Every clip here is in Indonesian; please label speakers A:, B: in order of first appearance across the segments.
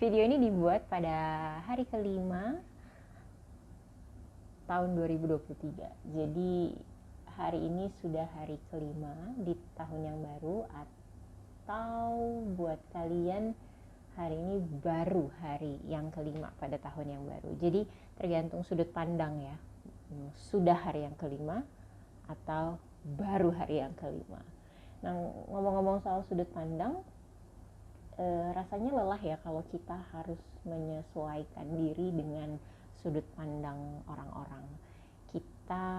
A: Video ini dibuat pada hari kelima tahun 2023. Jadi hari ini sudah hari kelima di tahun yang baru, atau buat kalian hari ini baru hari yang kelima pada tahun yang baru. Jadi tergantung sudut pandang ya. Sudah hari yang kelima atau baru hari yang kelima. Nah, ngomong-ngomong soal sudut pandang, rasanya lelah ya kalau kita harus menyesuaikan diri dengan sudut pandang orang-orang. Kita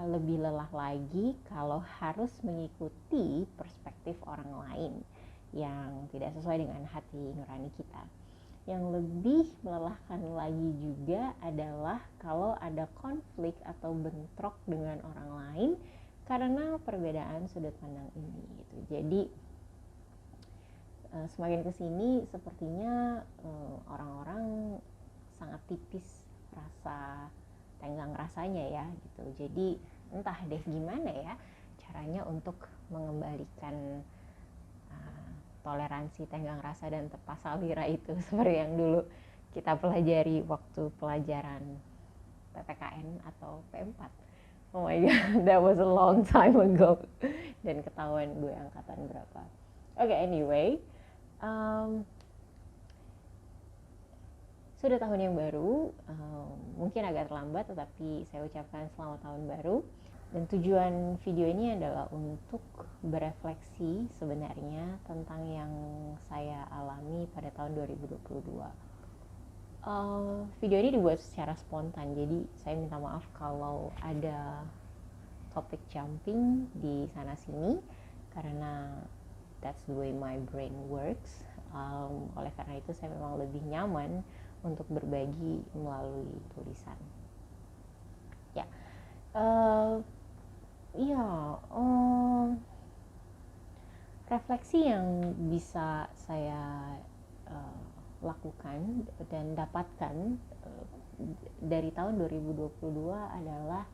A: lebih lelah lagi kalau harus mengikuti perspektif orang lain yang tidak sesuai dengan hati nurani kita. Yang lebih melelahkan lagi juga adalah kalau ada konflik atau bentrok dengan orang lain karena perbedaan sudut pandang ini gitu. Jadi semakin kesini sepertinya orang-orang sangat tipis rasa tenggang rasanya ya gitu. Jadi entah deh gimana ya caranya untuk mengembalikan toleransi tenggang rasa dan tepas salira itu seperti yang dulu kita pelajari waktu pelajaran PPKN atau P4. Oh my god, that was a long time ago. Dan ketahuan gue angkatan berapa. Oke, anyway, sudah tahun yang baru, mungkin agak terlambat, tetapi saya ucapkan selamat tahun baru. Dan tujuan video ini adalah untuk berefleksi sebenarnya tentang yang saya alami pada tahun 2022. Video ini dibuat secara spontan, jadi saya minta maaf kalau ada topik jumping di sana sini, karena that's the way my brain works. Oleh karena itu saya memang lebih nyaman untuk berbagi melalui tulisan. Ya, refleksi yang bisa saya lakukan dan dapatkan dari tahun 2022 adalah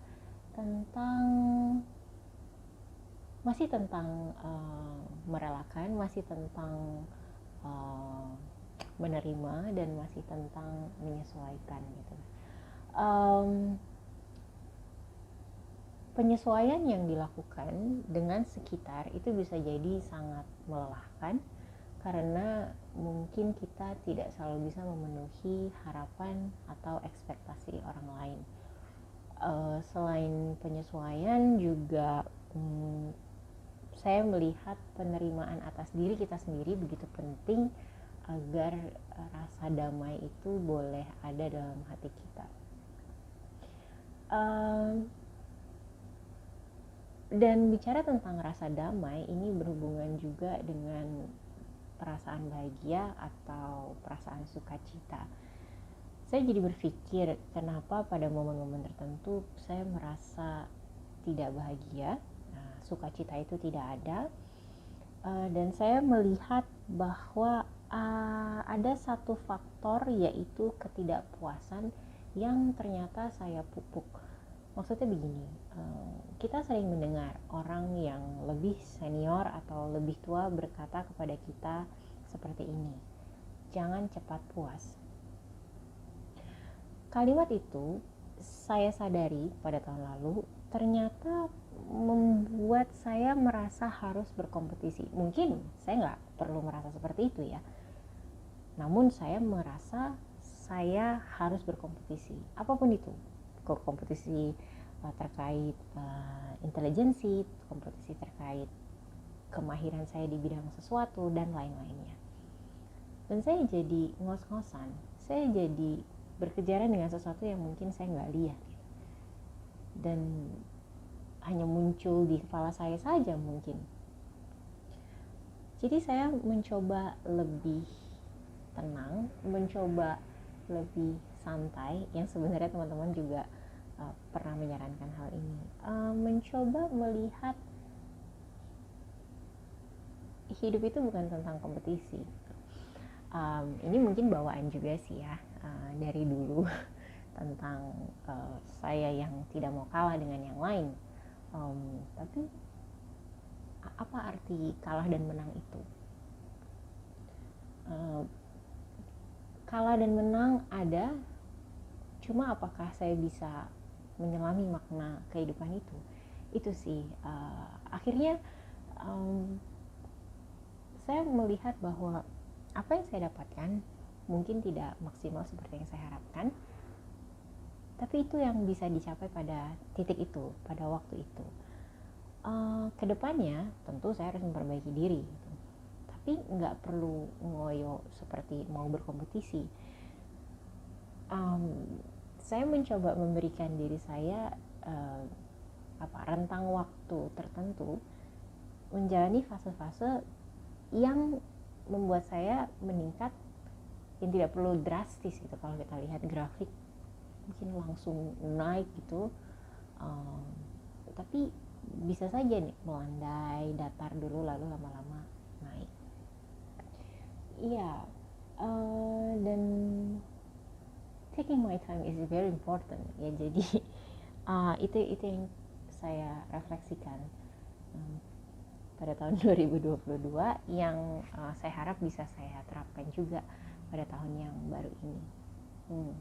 A: masih tentang merelakan, masih tentang menerima, dan masih tentang menyesuaikan gitu. Penyesuaian yang dilakukan dengan sekitar itu bisa jadi sangat melelahkan karena mungkin kita tidak selalu bisa memenuhi harapan atau ekspektasi orang lain. Selain penyesuaian juga saya melihat penerimaan atas diri kita sendiri begitu penting agar rasa damai itu boleh ada dalam hati kita. Dan bicara tentang rasa damai ini berhubungan juga dengan perasaan bahagia atau perasaan sukacita. Saya jadi berpikir kenapa pada momen-momen tertentu saya merasa tidak bahagia, sukacita itu tidak ada, dan saya melihat bahwa ada satu faktor, yaitu ketidakpuasan yang ternyata saya pupuk. Maksudnya begini, kita sering mendengar orang yang lebih senior atau lebih tua berkata kepada kita seperti ini, jangan cepat puas. Kalimat itu saya sadari pada tahun lalu ternyata membuat saya merasa harus berkompetisi. Mungkin saya nggak perlu merasa seperti itu ya, namun saya merasa saya harus berkompetisi, apapun itu, kompetisi terkait intelijensi, kompetisi terkait kemahiran saya di bidang sesuatu, dan lain-lainnya. Dan saya jadi ngos-ngosan, saya jadi berkejaran dengan sesuatu yang mungkin saya nggak lihat, dan hanya muncul di kepala saya saja mungkin. Jadi saya mencoba lebih tenang, mencoba lebih santai, yang sebenarnya teman-teman juga pernah menyarankan hal ini, mencoba melihat hidup itu bukan tentang kompetisi. Ini mungkin bawaan juga sih ya, dari dulu tentang saya yang tidak mau kalah dengan yang lain. Tapi apa arti kalah dan menang itu? kalah dan menang ada, cuma apakah saya bisa menyelami makna kehidupan itu sih akhirnya saya melihat bahwa apa yang saya dapatkan mungkin tidak maksimal seperti yang saya harapkan, tapi itu yang bisa dicapai pada titik itu, pada waktu itu. Kedepannya tentu saya harus memperbaiki diri gitu. Tapi nggak perlu ngoyo seperti mau berkompetisi. Saya mencoba memberikan diri saya rentang waktu tertentu, menjalani fase-fase yang membuat saya meningkat, yang tidak perlu drastis gitu. Kalau kita lihat grafik mungkin langsung naik gitu, tapi bisa saja nih melandai, datar dulu lalu lama-lama naik. Iya, dan taking my time is very important ya. Jadi itu yang saya refleksikan pada tahun 2022 yang saya harap bisa saya terapkan juga pada tahun yang baru ini.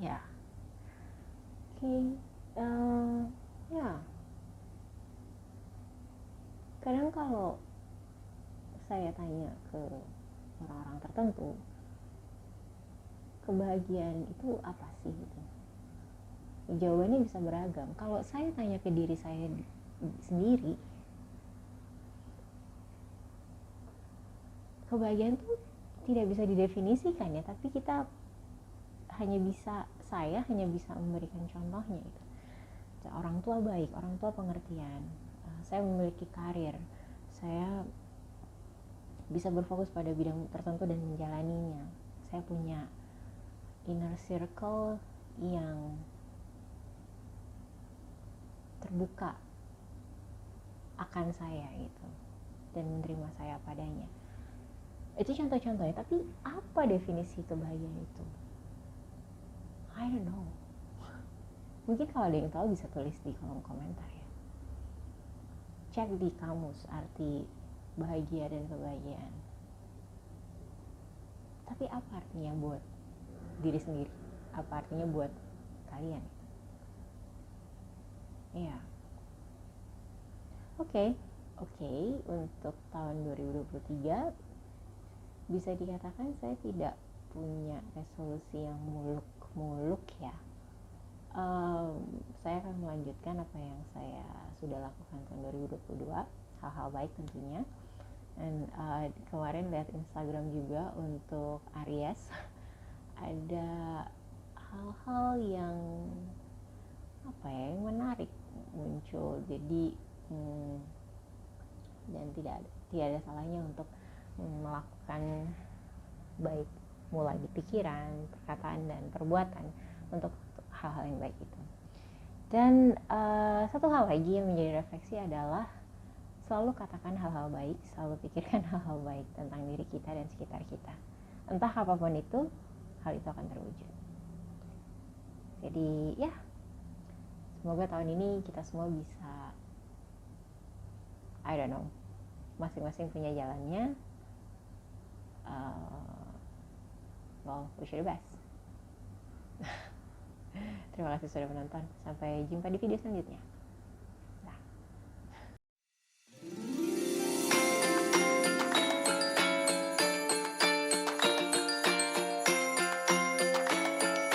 A: Ya, oke. Ya, kadang kalau saya tanya ke orang-orang tertentu, kebahagiaan itu apa sih gitu, jawabannya bisa beragam. Kalau saya tanya ke diri saya sendiri, kebahagiaan itu tidak bisa didefinisikan ya, tapi saya hanya bisa memberikan contohnya itu. Orang tua baik, orang tua pengertian, saya memiliki karir, saya bisa berfokus pada bidang tertentu dan menjalaninya, saya punya inner circle yang terbuka akan saya gitu dan menerima saya padanya. Itu contoh-contohnya. Tapi apa definisi kebahagiaan itu? I don't know. Mungkin kalau ada yang tahu bisa tulis di kolom komentar ya. Cek di kamus arti bahagia dan kebahagiaan. Tapi apa artinya buat diri sendiri? Apa artinya buat kalian? Iya. Oke, untuk tahun 2023 bisa dikatakan saya tidak punya resolusi yang muluk-muluk ya. Saya akan melanjutkan apa yang saya sudah lakukan tahun 2022, hal-hal baik tentunya. Dan kemarin lihat Instagram juga untuk Aries ada hal-hal yang yang menarik muncul. Jadi dan tidak ada salahnya untuk melakukan baik mulai di pikiran, perkataan dan perbuatan untuk hal-hal yang baik itu. Dan satu hal lagi yang menjadi refleksi adalah selalu katakan hal-hal baik, selalu pikirkan hal-hal baik tentang diri kita dan sekitar kita. Entah apapun itu, hal itu akan terwujud. Jadi ya, semoga tahun ini kita semua bisa, I don't know, masing-masing punya jalannya. Well, wish you the best. Terima kasih sudah menonton. Sampai jumpa di video selanjutnya.